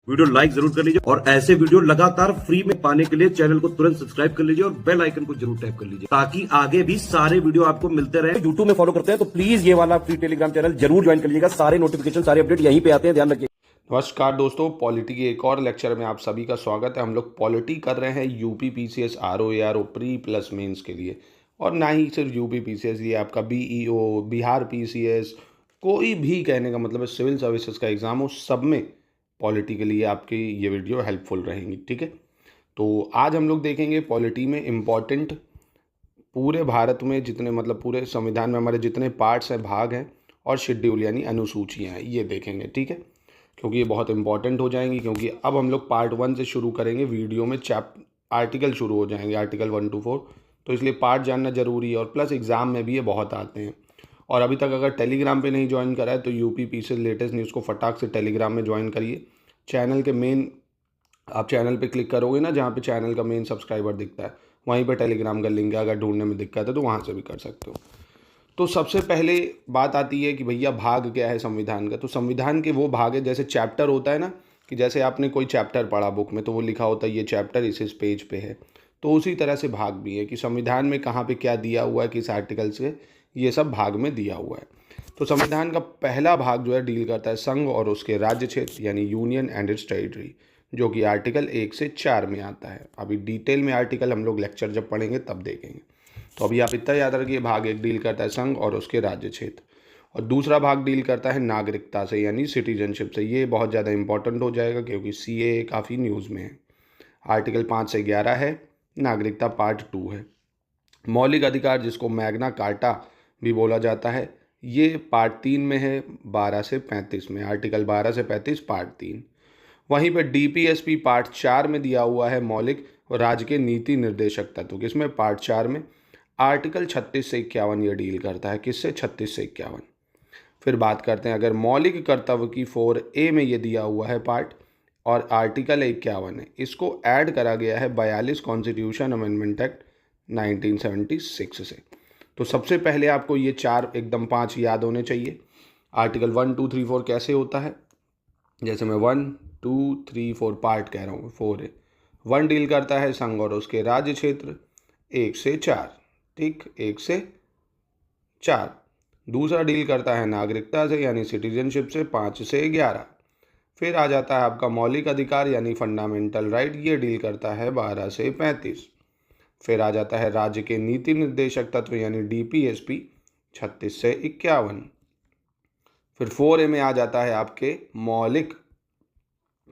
Video like जरूर कर लीजिए और ऐसे वीडियो लगातार फ्री में पाने के लिए चैनल को तुरंत सब्सक्राइब कर लीजिए और बेल आइकन को जरूर टैप कर लीजिए ताकि आगे भी सारे वीडियो आपको मिलते रहे। यूट्यूब में फॉलो करते हैं तो प्लीज ये वाला फ्री टेलीग्राम चैनल जरूर ज्वाइन कर लीजिएगा। सारे नोटिफिकेशन सारे अपडेट यहीं पे आते हैं, ध्यान रखिए। नमस्कार दोस्तों, पॉलिटी के एक और लेक्चर में आप सभी का स्वागत है। हम लोग पॉलिटी कर रहे हैं UP PCS RO ARO pre plus mains के लिए, और ना ही सिर्फ यूपी पीसीएस, ये आपका बीईओ, बिहार पीसीएस, कोई भी कहने का मतलब है सिविल सर्विसेज का एग्ज़ाम हो, सब में पॉलिटी के लिए आपकी ये वीडियो हेल्पफुल रहेंगी। ठीक है, तो आज हम लोग देखेंगे पॉलिटी में इम्पॉर्टेंट पूरे भारत में जितने मतलब पूरे संविधान में हमारे जितने पार्ट्स हैं, भाग हैं और शेड्यूल यानी अनुसूचियाँ हैं, ये देखेंगे। ठीक है, क्योंकि ये बहुत इंपॉर्टेंट हो जाएंगी, क्योंकि अब हम लोग पार्ट 1 से शुरू करेंगे। वीडियो में आर्टिकल शुरू हो जाएंगे, आर्टिकल 1 to 4, तो इसलिए पार्ट जानना जरूरी है। और प्लस एग्ज़ाम में भी ये बहुत आते हैं। और अभी तक अगर टेलीग्राम पे नहीं ज्वाइन करा है तो यूपी पीसीएस लेटेस्ट न्यूज़ को फटाक से टेलीग्राम में ज्वाइन करिए। चैनल के मेन, आप चैनल पे क्लिक करोगे ना, जहाँ पे चैनल का मेन सब्सक्राइबर दिखता है, वहीं पर टेलीग्राम का लिंक है। अगर ढूंढने में दिक्कत है तो वहाँ से भी कर सकते हो। तो सबसे पहले बात आती है कि भैया भाग क्या है संविधान का। तो संविधान के वो भाग है, जैसे चैप्टर होता है ना, कि जैसे आपने कोई चैप्टर पढ़ा बुक में तो वो लिखा होता है ये चैप्टर इस पेज पे है, तो उसी तरह से भाग भी है कि संविधान में कहाँ पे क्या दिया हुआ है, किस आर्टिकल से, ये सब भाग में दिया हुआ है। तो संविधान का पहला भाग जो है डील करता है संघ और उसके राज्य क्षेत्र यानी यूनियन एंड इट्स टेरिटरी, जो कि आर्टिकल 1 से 4 में आता है। अभी डिटेल में आर्टिकल हम लोग लेक्चर जब पढ़ेंगे तब देखेंगे। तो अभी आप इतना याद रखिए, भाग 1 डील करता है संघ और उसके राज्य क्षेत्र, और दूसरा भाग डील करता है नागरिकता से यानी सिटीजनशिप से। ये बहुत ज़्यादा इंपॉर्टेंट हो जाएगा क्योंकि सीएए काफ़ी न्यूज़ में है। आर्टिकल 5 से 11 है, नागरिकता पार्ट 2 है। मौलिक अधिकार, जिसको मैग्ना कार्टा भी बोला जाता है, ये पार्ट 3 में है, 12 से 35 में, आर्टिकल 12 से 35 पार्ट 3। वहीं पर डीपीएसपी पार्ट 4 में दिया हुआ है मौलिक और राज्य के नीति निर्देशक तत्व, किसमें, पार्ट 4 में। आर्टिकल 36 से 51 ये डील करता है, किससे, 36 से 51। फिर बात करते हैं, अगर मौलिक कर्तव्य की 4A में ये दिया हुआ है पार्ट, और आर्टिकल 51 है, इसको ऐड करा गया है 42 कॉन्स्टिट्यूशन अमेंडमेंट एक्ट 1976 से। तो सबसे पहले आपको ये 4 एकदम 5 याद होने चाहिए। आर्टिकल 1 2 3 4 कैसे होता है, जैसे मैं 1 2 3 4 पार्ट कह रहा हूँ, 4 है। 1 डील करता है संघ और उसके राज्य क्षेत्र 1 से 4, ठीक, 1 से 4। दूसरा डील करता है नागरिकता से यानी सिटीजनशिप से 5 से 11। फिर आ जाता है आपका मौलिक अधिकार यानी फंडामेंटल राइट, ये डील करता है 12 से 35। फिर आ जाता है राज्य के नीति निर्देशक तत्व यानी डीपीएसपी 36 से 51। फिर 4A में आ जाता है आपके मौलिक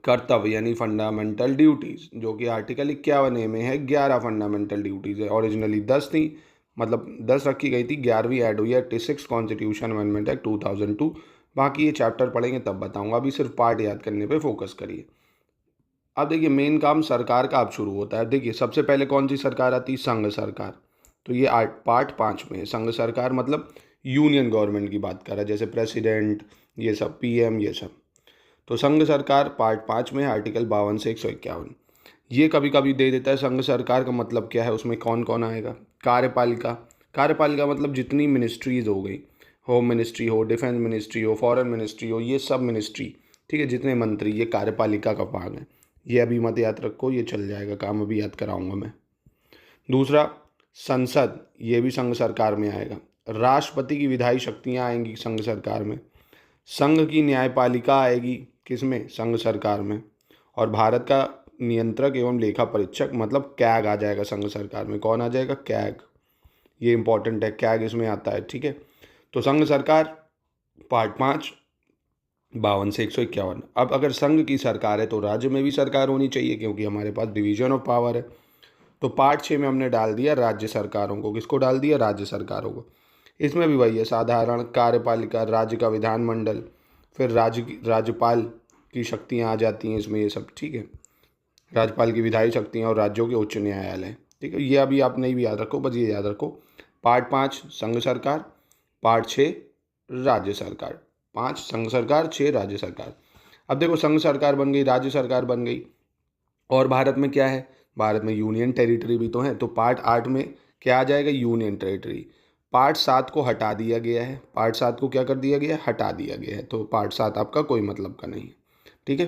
कर्तव्य यानी फंडामेंटल ड्यूटीज़, जो कि आर्टिकल 51A में है। 11 फंडामेंटल ड्यूटीज़ है, ओरिजिनली 10 थी, मतलब 10 रखी गई थी, 11वीं ऐड हुई है 86 कॉन्स्टिट्यूशन अमेंडमेंट एक्ट 2002। बाकी ये चैप्टर पढ़ेंगे तब बताऊंगा, अभी सिर्फ पार्ट याद करने पे फोकस करिए। अब देखिए मेन काम सरकार का अब शुरू होता है। देखिए सबसे पहले कौन सी सरकार आती है, संघ सरकार। तो ये पार्ट 5 में है। संघ सरकार मतलब यूनियन गवर्नमेंट की बात कर रहा है, जैसे प्रेसिडेंट, ये सब, पीएम, ये सब। तो संघ सरकार पार्ट 5 में आर्टिकल 52 से 151। ये कभी कभी दे देता है संघ सरकार का मतलब क्या है, उसमें कौन कौन आएगा। कार्यपालिका, कार्यपालिका मतलब जितनी मिनिस्ट्रीज हो गई, होम मिनिस्ट्री हो, डिफेंस मिनिस्ट्री हो, फॉरेन मिनिस्ट्री हो, ये सब मिनिस्ट्री, ठीक है, जितने मंत्री, ये कार्यपालिका का भाग है। ये अभी मत याद रखो, ये चल जाएगा काम, अभी याद कराऊंगा मैं। दूसरा संसद, ये भी संघ सरकार में आएगा। राष्ट्रपति की विधायी शक्तियाँ आएंगी संघ सरकार में। संघ की न्यायपालिका आएगी किसमें, संघ सरकार में। और भारत का नियंत्रक एवं लेखा परीक्षक मतलब कैग आ जाएगा संघ सरकार में। कौन आ जाएगा, कैग। ये इंपॉर्टेंट है, कैग इसमें आता है, ठीक है। तो संघ सरकार पार्ट 5 52 से 151। अब अगर संघ की सरकार है तो राज्य में भी सरकार होनी चाहिए, क्योंकि हमारे पास डिवीजन ऑफ पावर है। तो पार्ट 6 में हमने डाल दिया राज्य सरकारों को। किसको डाल दिया, राज्य सरकारों को। इसमें भी वही है, साधारण, कार्यपालिका, राज्य का विधानमंडल, फिर राज्यपाल की शक्तियाँ आ जाती हैं इसमें, ये सब, ठीक है। राज्यपाल की विधायी शक्तियाँ और राज्यों के उच्च न्यायालय, ठीक है। ये अभी आप नहीं भी याद रखो, बस ये याद रखो, पार्ट 5 संघ सरकार, पार्ट 6 राज्य सरकार। 5 संघ सरकार, 6 राज्य सरकार। अब देखो संघ सरकार बन गई, राज्य सरकार बन गई, और भारत में क्या है, भारत में यूनियन टेरिटरी भी तो है। तो पार्ट 8 में क्या आ जाएगा, यूनियन टेरिटरी। पार्ट 7 को हटा दिया गया है, पार्ट 7 को क्या कर दिया गया है, हटा दिया गया है। तो पार्ट 7 आपका कोई मतलब का नहीं है, ठीक है।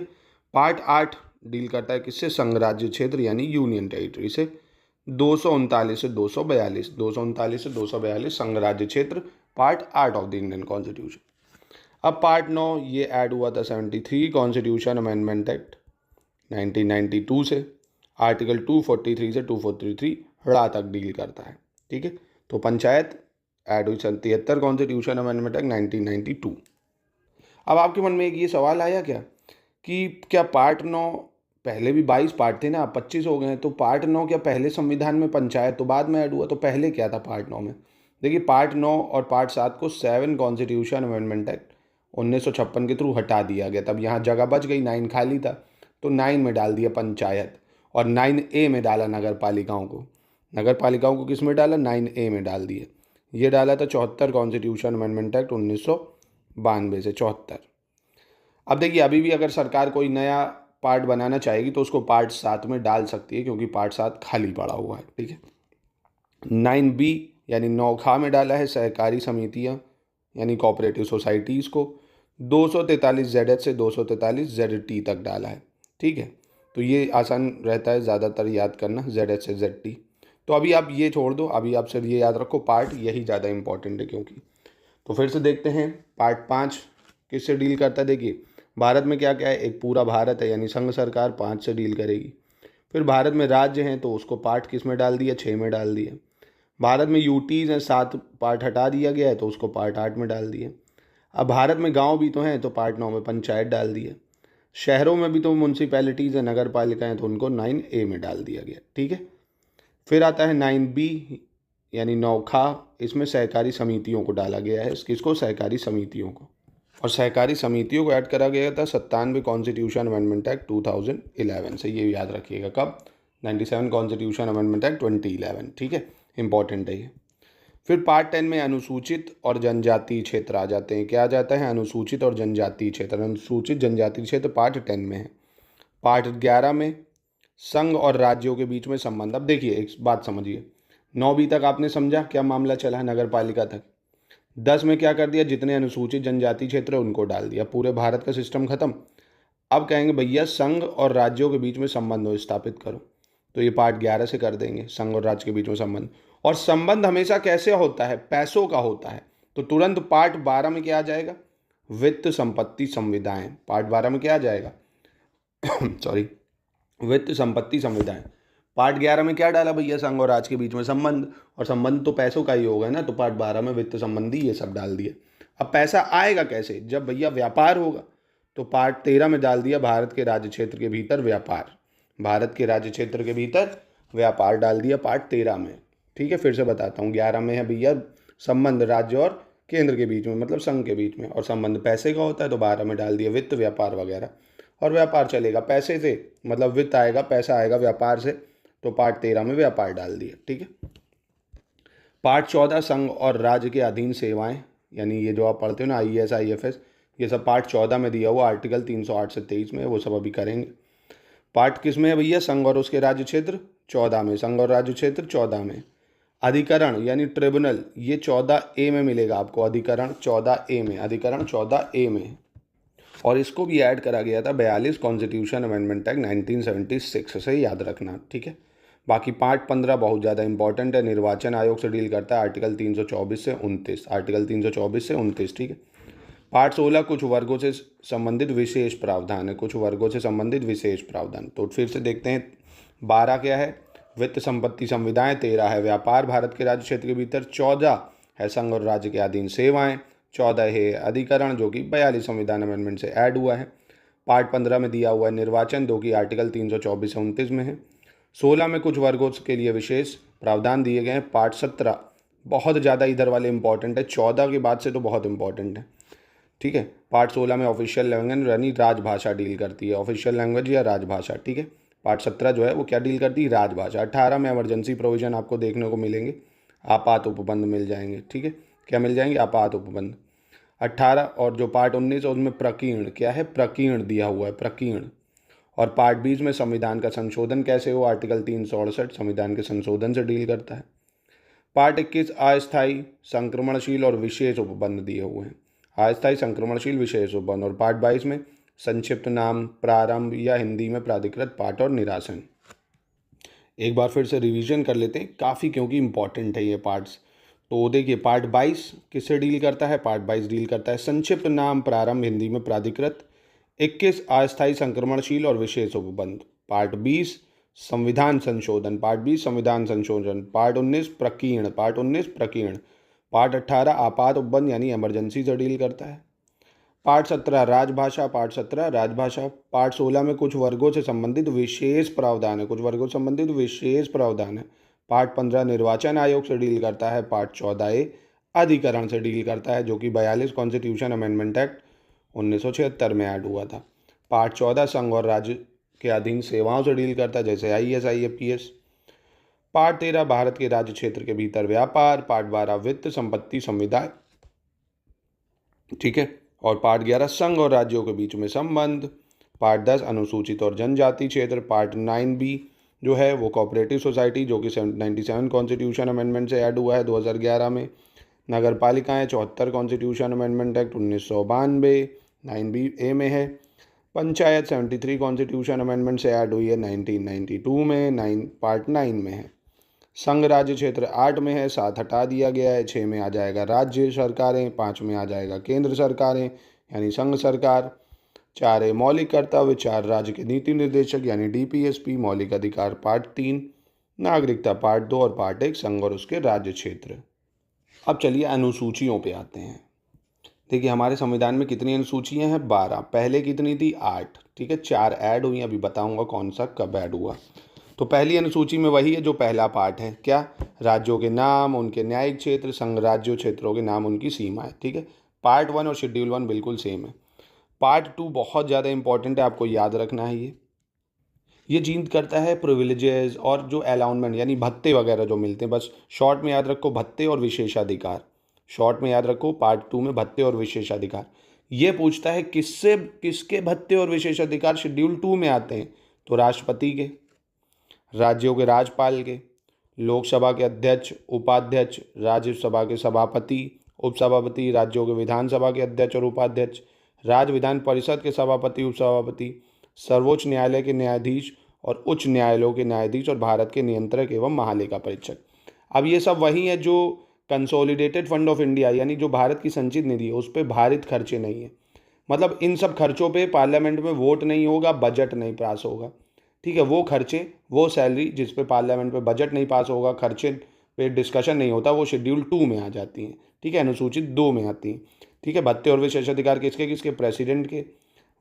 पार्ट 8 डील करता है किससे, संघ राज्य क्षेत्र यानी यूनियन टेरिटरी से। 239 से 242, 239 से 242 संघ राज्य क्षेत्र, part 8 of the Indian constitution. अब पार्ट 9 ये ऐड हुआ था 73 कॉन्स्टिट्यूशन अमेंडमेंट एक्ट 1992 से। आर्टिकल 243 से 243 हड़ा तक डील करता है, ठीक है। तो पंचायत ऐड हुई 73 कॉन्स्टिट्यूशन अमेंडमेंट एक्ट 1992। अब आपके मन में एक ये सवाल आया क्या कि क्या पार्ट 9, पहले भी 22 पार्ट थे ना, अब 25 हो गए हैं, तो पार्ट 9 क्या पहले संविधान में पंचायत तो बाद में ऐड हुआ, तो पहले क्या था पार्ट 9 में? देखिए पार्ट 9 और पार्ट 7 को 7 कॉन्स्टिट्यूशन अमेंडमेंट एक्ट 1956 के थ्रू हटा दिया गया। तब यहाँ जगह बच गई, 9 खाली था, तो 9 में डाल दिया पंचायत और 9A में डाला नगर पालिकाओं को। नगर पालिकाओं को किस में डाला? 9A में डाल दिया। ये डाला था 74 कॉन्स्टिट्यूशन अमेंडमेंट एक्ट 1992 से 74। अब देखिए अभी भी अगर सरकार कोई नया पार्ट बनाना चाहेगी तो उसको पार्ट 7 में डाल सकती है, क्योंकि पार्ट 7 खाली पड़ा हुआ है, ठीक है। 9B यानी नौखा में डाला है सहकारी समितियाँ यानी कोऑपरेटिव सोसाइटीज़ को। 243 ZH से 243 ZT तक डाला है, ठीक है। तो ये आसान रहता है ज़्यादातर याद करना, ZH से ZT। तो अभी आप ये छोड़ दो, अभी आप सिर्फ ये याद रखो, पार्ट यही ज़्यादा इंपॉर्टेंट है क्योंकि। तो फिर से देखते हैं पार्ट 5 किससे डील करता है। देखिए भारत में क्या क्या है, एक पूरा भारत है यानी संघ सरकार 5 से डील करेगी। फिर भारत में राज्य हैं तो उसको पार्ट किस में डाल दिया, 6 में डाल दिया। भारत में यूटीज़ हैं, 7 पार्ट हटा दिया गया है तो उसको पार्ट 8 में डाल दिया। अब भारत में गांव भी तो हैं तो पार्ट 9 में पंचायत डाल दिया। शहरों में भी तो म्यूनसिपैलिटीज़ हैं, नगर पालिका हैं, तो उनको 9A में डाल दिया गया, ठीक है। फिर आता है 9B यानी नौखा, इसमें सहकारी समितियों को डाला गया है, किसको? सहकारी समितियों को। और सहकारी समितियों को ऐड करा गया था 97 कॉन्स्टिट्यूशन अमेंडमेंट एक्ट 2011 से। ये याद रखिएगा कब? 97 कॉन्स्टिट्यूशन अमेंडमेंट एक्ट 2011, ठीक है, इंपॉर्टेंट है ये। फिर पार्ट 10 में अनुसूचित और जनजातीय क्षेत्र आ जाते हैं। क्या आ जाता है? अनुसूचित और जनजातीय क्षेत्र। अनुसूचित जनजातीय क्षेत्र पार्ट 10 में है। पार्ट 11 में संघ और राज्यों के बीच में संबंध। अब देखिए एक बात समझिए, 9B तक आपने समझा क्या मामला चला है, नगर पालिका तक। 10 में क्या कर दिया, जितने अनुसूचित जनजाति क्षेत्र है उनको डाल दिया, पूरे भारत का सिस्टम खत्म। अब कहेंगे भैया संघ और राज्यों के बीच में संबंध स्थापित करो, तो ये पार्ट 11 से कर देंगे, संघ और राज्य के बीच में संबंध। और संबंध हमेशा कैसे होता है? पैसों का होता है। तो तुरंत पार्ट 12 में क्या आ जाएगा? वित्त संपत्ति संविदाएं। पार्ट 12 में क्या आ जाएगा? सॉरी, वित्त संपत्ति संविदाएं। पार्ट 11 में क्या डाला भैया? संघ और राज्य के बीच में संबंध, और संबंध तो पैसों का ही होगा ना, तो पार्ट 12 में वित्त संबंधी ये सब डाल दिया। अब पैसा आएगा कैसे? जब भैया व्यापार होगा, तो पार्ट 13 में डाल दिया भारत के राज्य क्षेत्र के भीतर व्यापार। भारत के राज्य क्षेत्र के भीतर व्यापार डाल दिया पार्ट 13 में, ठीक है। फिर से बताता हूँ, 11 में है भैया संबंध राज्य और केंद्र के बीच में, मतलब संघ के बीच में, और संबंध पैसे का होता है, तो 12 में डाल दिया वित्त व्यापार वगैरह। और व्यापार चलेगा पैसे से, मतलब वित्त आएगा, पैसा आएगा व्यापार से, तो पार्ट 13 में व्यापार डाल दिया, ठीक है। पार्ट 14 संघ और राज्य के अधीन सेवाएं, यानी ये जो आप पढ़ते हो ना IAS IFS, ये सब पार्ट 14 में दिया हुआ, आर्टिकल 308 से 23 में, वो सब अभी करेंगे। पार्ट किस में है भैया? संघ और उसके राज्य क्षेत्र 14 में, संघ और राज्य क्षेत्र 14 में। अधिकरण यानी ट्रिब्यूनल, ये 14A में मिलेगा आपको, अधिकरण 14A में, अधिकरण 14A में। और इसको भी ऐड करा गया था 42 कॉन्स्टिट्यूशन अमेंडमेंट एक्ट 1976 से, याद रखना, ठीक है। बाकी पार्ट 15 बहुत ज़्यादा इंपॉर्टेंट है, निर्वाचन आयोग से डील करता है, आर्टिकल 324 से 29, आर्टिकल 324 से 29, ठीक है। पार्ट 16 कुछ वर्गों से संबंधित विशेष प्रावधान है, कुछ वर्गों से संबंधित विशेष प्रावधान। तो फिर से देखते हैं, 12 क्या है? वित्त संपत्ति संविदाएं। 13 है व्यापार भारत के राज्य क्षेत्र के भीतर। 14 है संघ और राज्य के अधीन सेवाएं। 14 है अधिकरण, जो कि 42 संविधान अमेंडमेंट से ऐड हुआ है। पार्ट 15 में दिया हुआ है निर्वाचन, जो कि आर्टिकल 324 से 29 में है। 16 में कुछ वर्गों के लिए विशेष प्रावधान दिए गए हैं। पार्ट 17 बहुत ज़्यादा इधर वाले इंपॉर्टेंट है, 14 के बाद से तो बहुत इंपॉर्टेंट है, ठीक है। पार्ट 16 में ऑफिशियल लैंग्वेज यानी राजभाषा डील करती है, ऑफिशियल लैंग्वेज या राजभाषा, ठीक है। पार्ट 17 जो है वो क्या डील करती है? राजभाषा। 18 में इमरजेंसी प्रोविजन आपको देखने को मिलेंगे, आपात उपबंध मिल जाएंगे, ठीक है। क्या मिल जाएंगे? आपात उपबंध। 18 और जो पार्ट 19 है उसमें प्रकीर्ण, क्या है? प्रकीर्ण दिया हुआ है, प्रकीर्ण। और पार्ट 20 में संविधान का संशोधन कैसे हो, आर्टिकल 368 संविधान के संशोधन से डील करता है। पार्ट 21 अस्थायी, संक्रमणशील और विशेष उपबंध दिए हुए हैं, अस्थायी, संक्रमणशील, विशेष उपबंध। और पार्ट 22 में संक्षिप्त नाम, प्रारंभ या हिंदी में प्राधिकृत पाठ और निरासन। एक बार फिर से रिवीजन कर लेते हैं काफ़ी, क्योंकि इंपॉर्टेंट है ये पार्ट्स। तो देखिए पार्ट 22 किससे डील करता है? पार्ट 22 डील करता है संक्षिप्त नाम, प्रारंभ, हिंदी में प्राधिकृत। 21 अस्थायी संक्रमणशील और विशेष उपबंध। पार्ट 20 संविधान संशोधन। पार्ट 20 संविधान संशोधन। पार्ट 19 प्रकीर्ण। पार्ट 19 प्रकीर्ण। पार्ट 18 आपात उपबंध यानी इमरजेंसी से डील करता है। पार्ट 17 राजभाषा। पार्ट 17 राजभाषा। पार्ट 16 में कुछ वर्गों से संबंधित विशेष प्रावधान है। कुछ वर्गों से संबंधित विशेष प्रावधान है। पार्ट 15 निर्वाचन आयोग से डील करता है। पार्ट 14 अधिकरण से डील करता है, जो कि 42 कॉन्स्टिट्यूशन अमेंडमेंट एक्ट 1976 में ऐड हुआ था। पार्ट 14 संघ और राज्य के अधीन सेवाओं से डील करता है, जैसे IAS IPS। पार्ट 13 भारत के राज्य क्षेत्र के भीतर व्यापार। पार्ट 12 वित्त, संपत्ति, संविदा, ठीक है। और पार्ट 11 संघ और राज्यों के बीच में संबंध। पार्ट 10 अनुसूचित और जनजाति क्षेत्र। पार्ट 9B जो है वो कोऑपरेटिव सोसाइटी, जो कि 97 कॉन्स्टिट्यूशन अमेंडमेंट से ऐड हुआ है 2011 में। नगर पालिकाएँ 74 कॉन्स्टिट्यूशन अमेंडमेंट एक्ट 1992 9B में है। पंचायत 73 कॉन्स्टिट्यूशन अमेंडमेंट से ऐड हुई है 1992 में, पार्ट 9 में है। संघ राज्य क्षेत्र 8 में है, 7 हटा दिया गया है। 6 में आ जाएगा राज्य सरकारें, 5 में आ जाएगा केंद्र सरकारें यानी संघ सरकार। 4 है मौलिक कर्तव्य, 4 राज्य के नीति निर्देशक यानी DPSP। मौलिक अधिकार पार्ट 3, नागरिकता पार्ट 2 और पार्ट 1 संघ और उसके राज्य क्षेत्र। अब चलिए अनुसूचियों पे आते हैं। देखिए हमारे संविधान में कितनी अनुसूचियां हैं? 12। पहले कितनी थी? 8, ठीक है। 4 ऐड हुई, अभी बताऊंगा कौन सा कब ऐड हुआ। तो पहली अनुसूची में वही है जो पहला पार्ट है, क्या? राज्यों के नाम, उनके न्यायिक क्षेत्र, संघ राज्यों क्षेत्रों के नाम, उनकी सीमाएं, ठीक है। पार्ट 1 और शेड्यूल 1 बिल्कुल सेम है। पार्ट 2 बहुत ज़्यादा इंपॉर्टेंट है, आपको याद रखना है। ये जीत करता है प्रिविलेजेस और जो अलाउंसमेंट यानी भत्ते वगैरह जो मिलते हैं, बस शॉर्ट में याद रखो भत्ते और विशेषाधिकार। शॉर्ट में याद रखो पार्ट 2 में भत्ते और विशेषाधिकार। ये पूछता है किसके भत्ते और विशेषाधिकार शेड्यूल 2 में आते हैं? तो राष्ट्रपति के, राज्यों के राज्यपाल के, लोकसभा के अध्यक्ष, उपाध्यक्ष, राज्यसभा के सभापति, उपसभापति, राज्यों के विधानसभा के अध्यक्ष और उपाध्यक्ष, राज्य विधान परिषद के सभापति, उपसभापति, सर्वोच्च न्यायालय के न्यायाधीश और उच्च न्यायालयों के न्यायाधीश और भारत के नियंत्रक एवं महालेखा परीक्षक। अब ये सब वही है जो कंसोलिडेटेड फंड ऑफ इंडिया यानी जो भारत की संचित निधि है उस पर भारित खर्चे नहीं है। मतलब इन सब खर्चों पे पार्लियामेंट में वोट नहीं होगा, बजट नहीं पास होगा, ठीक है। वो खर्चे, वो सैलरी जिस पे पार्लियामेंट में बजट नहीं पास होगा, खर्चे पे डिस्कशन नहीं होता, वो शेड्यूल 2 में आ जाती हैं, ठीक है। अनुसूचित 2 में आती हैं, ठीक है। भत्ते और विशेषाधिकार किसके किसके? प्रेसिडेंट के,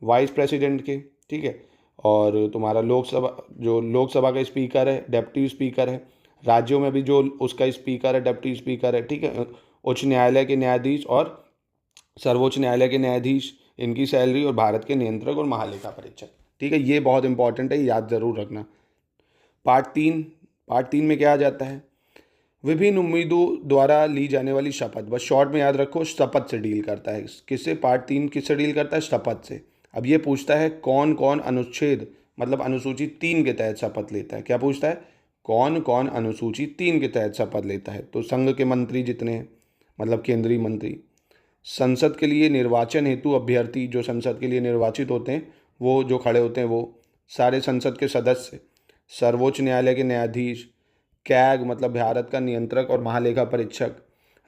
वाइस प्रेसिडेंट के, ठीक है। और तुम्हारा लोकसभा का स्पीकर है, डेप्टी स्पीकर है। राज्यों में भी जो उसका स्पीकर है, डेप्टी स्पीकर है, ठीक है। उच्च न्यायालय के न्यायाधीश और सर्वोच्च न्यायालय के न्यायाधीश, इनकी सैलरी, और भारत के नियंत्रक और महालेखा परीक्षक, ठीक है। ये बहुत इंपॉर्टेंट है, याद जरूर रखना। पार्ट 3 में क्या आ जाता है? विभिन्न उम्मीदों द्वारा ली जाने वाली शपथ। बस शॉर्ट में याद रखो, शपथ से डील करता है। किससे? पार्ट 3 किससे डील करता है? शपथ से। अब ये पूछता है कौन कौन अनुच्छेद मतलब अनुसूची 3 के तहत शपथ लेता है। क्या पूछता है? कौन कौन अनुसूची 3 के तहत शपथ लेता है? तो संघ के मंत्री जितने हैं, मतलब केंद्रीय मंत्री। संसद के लिए निर्वाचन हेतु अभ्यर्थी, जो संसद के लिए निर्वाचित होते हैं, वो जो खड़े होते हैं, वो सारे संसद के सदस्य। सर्वोच्च न्यायालय के न्यायाधीश। कैग मतलब भारत का नियंत्रक और महालेखा परीक्षक।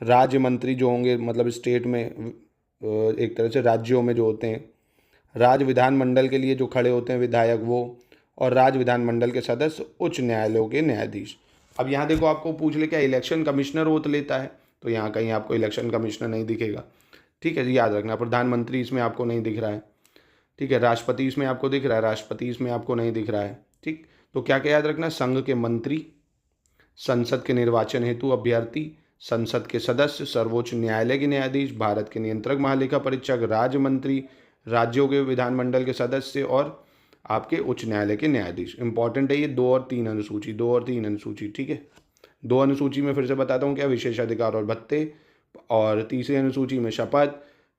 राज्य मंत्री जो होंगे, मतलब स्टेट में एक तरह से राज्यों में जो होते हैं। राज्य विधानमंडल के लिए जो खड़े होते हैं विधायक, वो। और राज्य विधानमंडल के सदस्य, उच्च न्यायालयों के न्यायाधीश। अब यहाँ देखो, आपको पूछ ले क्या इलेक्शन कमिश्नर वोट लेता है? तो यहाँ कहीं आपको इलेक्शन कमिश्नर नहीं दिखेगा, ठीक है। याद रखना, प्रधानमंत्री इसमें आपको नहीं दिख रहा है, ठीक है। राष्ट्रपति इसमें आपको दिख रहा है, राष्ट्रपति इसमें आपको नहीं दिख रहा है, ठीक। तो क्या क्या याद रखना? संघ के मंत्री, संसद के निर्वाचन हेतु अभ्यर्थी, संसद के सदस्य, सर्वोच्च न्यायालय के न्यायाधीश, भारत के नियंत्रक महालेखा परीक्षक, राज्य मंत्री, राज्यों के विधानमंडल के सदस्य और आपके उच्च न्यायालय के न्यायाधीश। इंपॉर्टेंट है ये 2 और 3 अनुसूची, 2 और 3 अनुसूची, ठीक है। 2 अनुसूची में फिर से बताता हूँ क्या? विशेषाधिकार और भत्ते। और तीसरी अनुसूची में शपथ।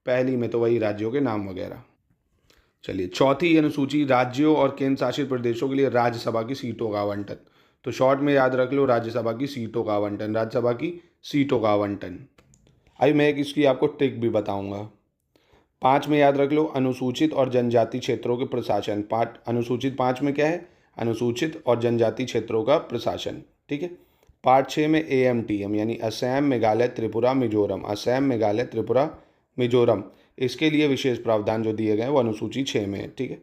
पहली में तो वही राज्यों के नाम वगैरह। चलिए, चौथी अनुसूची राज्यों और केंद्र शासित प्रदेशों के लिए राज्यसभा की सीटों का आवंटन। तो शॉर्ट में याद रख लो, राज्यसभा की सीटों का आवंटन, राज्यसभा की सीटों का आवंटन। अभी मैं इसकी आपको ट्रिक भी बताऊंगा। 5 में याद रख लो अनुसूचित और जनजाति क्षेत्रों के प्रशासन। पार्ट अनुसूचित 5 में क्या है, अनुसूचित और जनजाति क्षेत्रों का प्रशासन, ठीक है। पार्ट 6 में AMTM यानी असम, मेघालय, त्रिपुरा, मिजोरम, असम, मेघालय, त्रिपुरा, मिजोरम, इसके लिए विशेष प्रावधान जो दिए गए हैं वो अनुसूची 6 में है, ठीक है।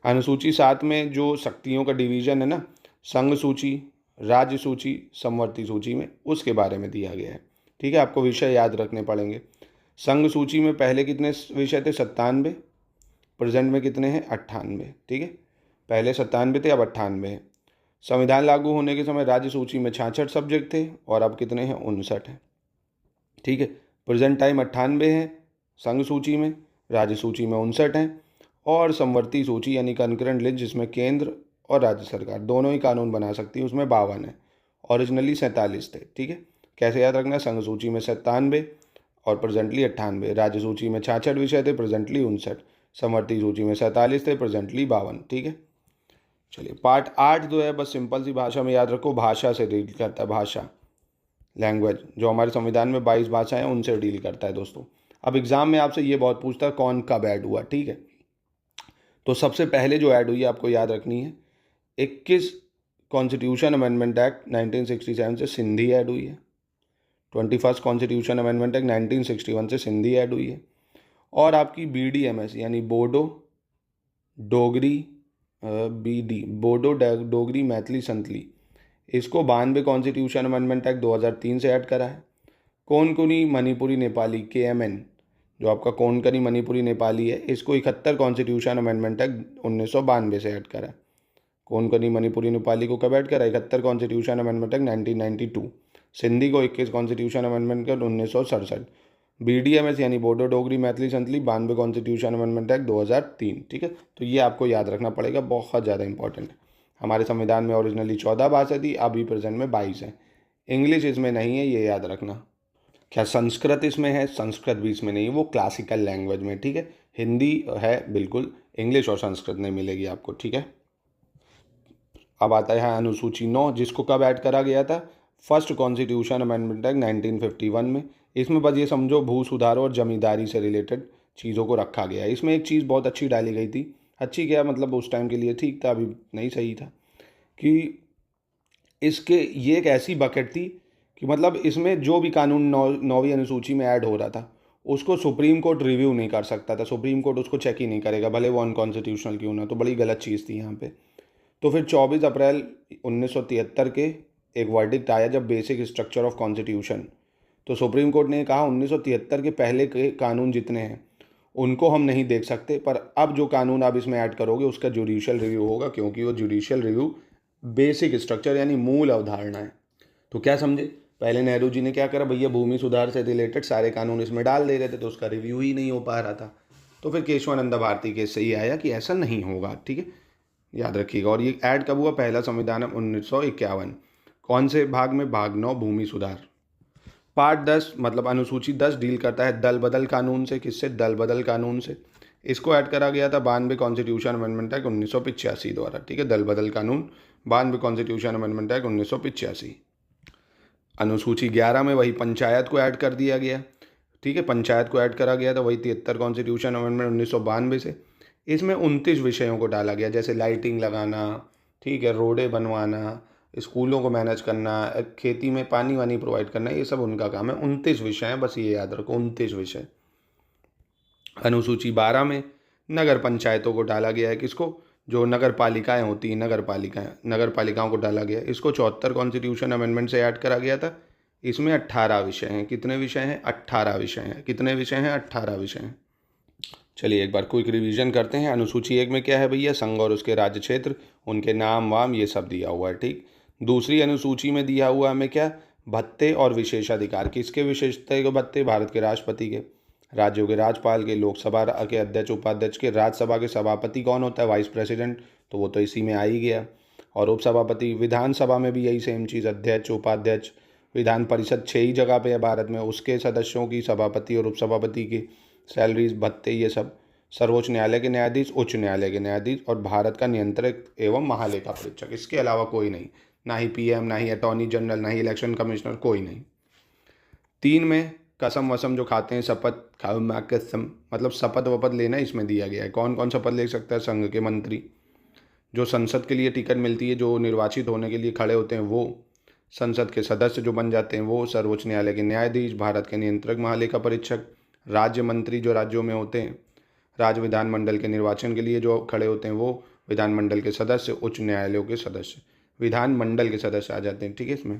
अनुसूची 7 में जो शक्तियों का डिवीजन है ना, संघ सूची, राज्य सूची, समवर्ती सूची में, उसके बारे में दिया गया है, ठीक है। आपको विषय याद रखने पड़ेंगे। संघ सूची में पहले कितने विषय थे, 97, प्रेजेंट में कितने हैं, 98, ठीक है। पहले 97 थे, अब 98 है। संविधान लागू होने के समय राज्य सूची में 66 सब्जेक्ट थे और अब कितने हैं, 59 हैं, ठीक है। प्रेजेंट टाइम 98 है संघ सूची में, राज्य सूची में 59 हैं, और समवर्ती सूची यानी कंकरेंट लिस्ट जिसमें केंद्र और राज्य सरकार दोनों ही कानून बना सकती है, उसमें 52 है। ओरिजिनली 47 थे, ठीक है। कैसे याद रखना है, संघ सूची में 97 और प्रेजेंटली 98, राज्य सूची में 66 विषय थे, प्रेजेंटली 59, समवर्ती सूची में 47 थे, प्रेजेंटली 52, ठीक है। चलिए पार्ट 8 जो है बस सिंपल सी भाषा में याद रखो, भाषा से डील करता है, भाषा, लैंग्वेज, जो हमारे संविधान में 22 भाषाएं हैं उनसे डील करता है दोस्तों। अब एग्जाम में आपसे ये बहुत पूछता है कौन कब ऐड हुआ, ठीक है। तो सबसे पहले जो ऐड हुई है आपको याद रखनी है, 21 कॉन्स्टिट्यूशन अमेंडमेंट एक्ट 1967 से सिंधी ऐड हुई है। 21 कॉन्स्टिट्यूशन अमेंडमेंट एक्ट 1961 से सिंधी ऐड हुई है। और आपकी BDMS यानी बोडो डोगरी बोडो डोगरी मैथिली संथली, इसको 92 कॉन्स्टिट्यूशन अमेंडमेंट एक्ट 2003 से ऐड करा है। कोंकणी मणिपुरी नेपाली KMN, जो आपका कोंकणी मणिपुरी नेपाली है, इसको 71 कॉन्स्टिट्यूशन अमेंडमेंट एक्ट 1992 से ऐड करा है। कोंकणी मणिपुरी नेपाली को कब ऐड करा, 71 कॉन्स्टिट्यूशन अमेंडमेंट एक्ट 1992। सिंधी को 21 कॉन्स्टिट्यूशन अमेंडमेंट एक्ट 1967। BDMS यानी Bodo Dogri Maithili Santhali 92 constitution amendment act 2003, ठीक है। तो ये आपको याद रखना पड़ेगा, बहुत ज़्यादा इंपॉर्टेंट है। हमारे संविधान में ओरिजिनली 14 भाषा थी, अभी प्रेजेंट में 22 है। इंग्लिश इसमें नहीं है, ये याद रखना। क्या संस्कृत इसमें है, संस्कृत भी इसमें नहीं है, वो क्लासिकल लैंग्वेज में, ठीक है। हिंदी है बिल्कुल, इंग्लिश और संस्कृत नहीं मिलेगी आपको, ठीक है। अब आता है अनुसूची 9, जिसको कब ऐड करा गया था, फर्स्ट कॉन्स्टिट्यूशन अमेंडमेंट एक्ट 1951 में। इसमें बस ये समझो भू सुधार और जमींदारी से रिलेटेड चीज़ों को रखा गया है। इसमें एक चीज़ बहुत अच्छी डाली गई थी, अच्छी क्या मतलब उस टाइम के लिए ठीक था, अभी नहीं सही था, कि इसके ये एक ऐसी बकेट थी कि मतलब इसमें जो भी कानून 9वीं अनुसूची में ऐड हो रहा था उसको सुप्रीम कोर्ट रिव्यू नहीं कर सकता था, सुप्रीम कोर्ट उसको चेक ही नहीं करेगा, भले वो अनकॉन्स्टिट्यूशनल क्यों ना। तो बड़ी गलत चीज़ थी यहाँ पे। तो फिर 24 अप्रैल 1973 के एक वर्डिक्ट आया जब बेसिक स्ट्रक्चर ऑफ कॉन्स्टिट्यूशन, तो सुप्रीम कोर्ट ने कहा 1973 के पहले के कानून जितने हैं उनको हम नहीं देख सकते, पर अब जो कानून आप इसमें ऐड करोगे उसका जुडिशियल रिव्यू होगा, क्योंकि वो जुडिशियल रिव्यू बेसिक स्ट्रक्चर यानी मूल अवधारणा है। तो क्या समझे, पहले नेहरू जी ने क्या करा, भैया भूमि सुधार से रिलेटेड सारे कानून इसमें डाल दे रहे थे, तो उसका रिव्यू ही नहीं हो पा रहा था। तो फिर केशवानंद भारती केस से ये आया कि ऐसा नहीं होगा, ठीक है, याद रखिएगा। और ये ऐड कब हुआ, पहला संविधान 1951। कौन से भाग में, भाग 9 भूमि सुधार। पार्ट 10 मतलब अनुसूची 10 डील करता है दल बदल कानून से। किससे, दल बदल कानून से। इसको ऐड करा गया था 92 कॉन्स्टिट्यूशन अमेंडमेंट एक्ट 1985 द्वारा, ठीक है। दल बदल कानून 92 कॉन्स्टिट्यूशन अमेंडमेंट एक्ट 1985। अनुसूची 11 में वही पंचायत को ऐड कर दिया गया, ठीक है, पंचायत को ऐड करा गया था वही 73 कॉन्स्टिट्यूशन अमेंडमेंट 1992 से। इसमें 29 विषयों को डाला गया, जैसे लाइटिंग लगाना, ठीक है, रोडें बनवाना, स्कूलों को मैनेज करना, खेती में पानी वानी प्रोवाइड करना, ये सब उनका काम है। 29 विषय हैं, बस ये याद रखो, 29 विषय। अनुसूची 12 में नगर पंचायतों को डाला गया है, किसको, जो नगर पालिकाएँ होती हैं, नगर पालिकाओं को डाला गया है। इसको 74 कॉन्स्टिट्यूशन अमेंडमेंट से ऐड करा गया था। इसमें 18 विषय हैं। कितने विषय हैं, 18 विषय हैं। कितने विषय हैं, 18 विषय हैं। चलिए एक बार क्विक रिवीजन करते हैं। अनुसूची 1 में क्या है भैया, संघ और उसके राज्य क्षेत्र, उनके नाम वाम ये सब दिया हुआ है, ठीक। दूसरी अनुसूची में दिया हुआ हमें क्या, भत्ते और विशेषाधिकार। किसके विशेषता के भत्ते, भारत के राष्ट्रपति के, राज्यों के राज्यपाल के, लोकसभा के अध्यक्ष उपाध्यक्ष के, राज्यसभा के सभापति कौन होता है, वाइस प्रेसिडेंट, तो वो तो इसी में आ ही गया। और उपसभापति, विधानसभा में भी यही सेम चीज़, अध्यक्ष उपाध्यक्ष। विधान परिषद 6 ही जगह पे है भारत में, उसके सदस्यों की, सभापति और उपसभापति की सैलरीज, भत्ते, ये सब। सर्वोच्च न्यायालय के न्यायाधीश, उच्च न्यायालय के न्यायाधीश और भारत का नियंत्रक एवं महालेखा परीक्षक, इसके अलावा कोई नहीं, ना ही PM, ना ही अटॉर्नी जनरल, ना ही इलेक्शन कमिश्नर, कोई नहीं। 3 में कसम वसम जो खाते हैं, शपथ खाओ मैं कसम, मतलब शपथ वपथ लेना इसमें दिया गया है। कौन कौन शपथ ले सकता है? संघ के मंत्री, जो संसद के लिए टिकट मिलती है, जो निर्वाचित होने के लिए खड़े होते हैं वो, संसद के सदस्य जो बन जाते हैं वो, सर्वोच्च न्यायालय के न्यायाधीश, भारत के नियंत्रक महालेखा परीक्षक, राज्य मंत्री जो राज्यों में होते हैं, राज्य विधानमंडल के निर्वाचन के लिए जो खड़े होते हैं वो, विधानमंडल के सदस्य, उच्च न्यायालयों के सदस्य, विधानमंडल के सदस्य आ जाते हैं, ठीक है। इसमें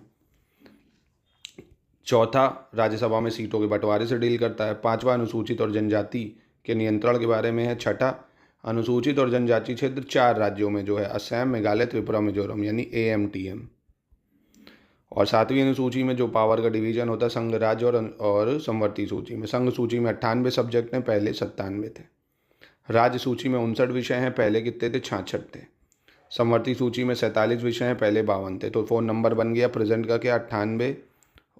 चौथा, राज्यसभा में सीटों के बंटवारे से डील करता है। पांचवा, अनुसूचित और जनजाति के नियंत्रण के बारे में है। छठा, अनुसूचित और जनजाति क्षेत्र 4 राज्यों में जो है, असम, मेघालय, त्रिपुरा, मिजोरम, यानी AMTM। और 7वीं अनुसूची में जो पावर का डिवीजन होता है संघ, राज्य और समवर्ती सूची में। संघ सूची में 98 सब्जेक्ट हैं, पहले 97 थे। राज्य सूची में 59 विषय हैं, पहले कितने थे? 66 थे। समवर्ती सूची में 47 विषय हैं, पहले 52 थे। तो फ़ोन नंबर बन गया प्रेजेंट का क्या? 98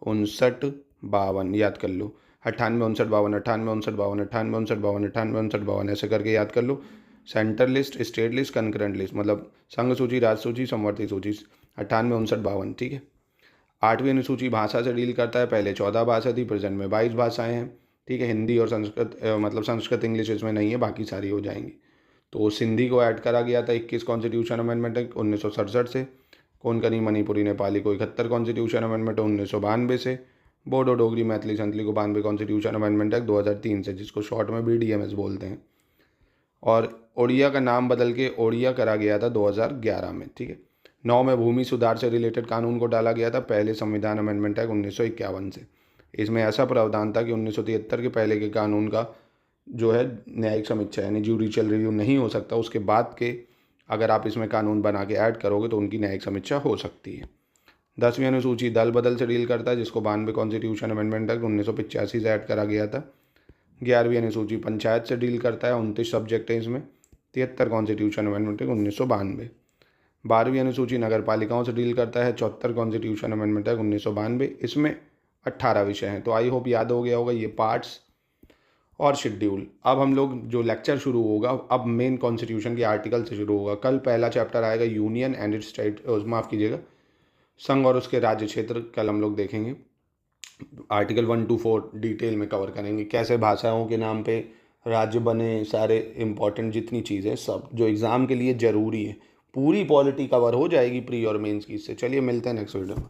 59 52, याद कर लो। 98 59 52, 98 59 52, 98 59 52, 98 59 52, ऐसे करके याद कर लो। Centre list, state list, concurrent list, मतलब संघ सूची, राज्य सूची, समवर्ती सूची, 98 59 52, ठीक है। 8वीं अनुसूची भाषा से डील करता है। पहले 14 भाषा थी, प्रेजेंट में 22 भाषाएं हैं, ठीक है। हिंदी और संस्कृत, मतलब संस्कृत इंग्लिश इसमें नहीं है, बाकी सारी हो जाएंगी। तो सिंधी को ऐड करा गया था 21 कॉन्स्टिट्यूशन अमेंडमेंट 1967 से। कोंकणी, मणिपुरी, नेपाली को 71 कॉन्स्टिट्यूशन अमेंडमेंट 1992 से। बोडो, डोगरी, मैथिली, संथली को 92 कॉन्स्टिट्यूशन अमेंडमेंट एक्ट 2003 से, जिसको शॉर्ट में BDMS बोलते हैं। और ओडिया का नाम बदल के ओडिया करा गया था 2011 में, ठीक है। 9 में भूमि सुधार से रिलेटेड कानून को डाला गया था, पहले संविधान अमेंडमेंट एक्ट 1951 से। इसमें ऐसा प्रावधान था कि 1973 के पहले के कानून का जो है न्यायिक समीक्षा यानी जुडिशियल रिव्यू नहीं हो सकता, उसके बाद के अगर आप इसमें कानून बना के ऐड करोगे तो उनकी न्यायिक समीक्षा हो सकती है। 10वीं अनुसूची दल बदल से डील करता है, जिसको 92 कॉन्स्टिट्यूशन अमेंडमेंट एक्ट 1985 से ऐड करा गया था। 11वीं अनुसूची पंचायत से डील करता है, 29 सब्जेक्ट हैं इसमें, 73 कॉन्स्टिट्यूशन अमेंडमेंट एक्ट 1992। 12वीं अनुसूची नगर पालिकाओं से डील करता है, 74 कॉन्स्टिट्यूशन अमेंडमेंट एक्ट 1992, इसमें 18 विषय हैं। तो आई होप याद हो गया होगा ये पार्ट्स और शेड्यूल। अब हम लोग जो लेक्चर शुरू होगा, अब मेन कॉन्स्टिट्यूशन के आर्टिकल से शुरू होगा। कल पहला चैप्टर आएगा यूनियन एंड इट्स स्टेट, माफ़ कीजिएगा, संघ और उसके राज्य क्षेत्र, कल हम लोग देखेंगे। आर्टिकल 1 to 4 डिटेल में कवर करेंगे, कैसे भाषाओं के नाम पे राज्य बने, सारे इंपॉर्टेंट जितनी चीज़ें सब जो एग्ज़ाम के लिए ज़रूरी है, पूरी पॉलिटी कवर हो जाएगी प्री और मेंस की इससे। चलिए मिलते हैं नेक्स्ट वीडियो में।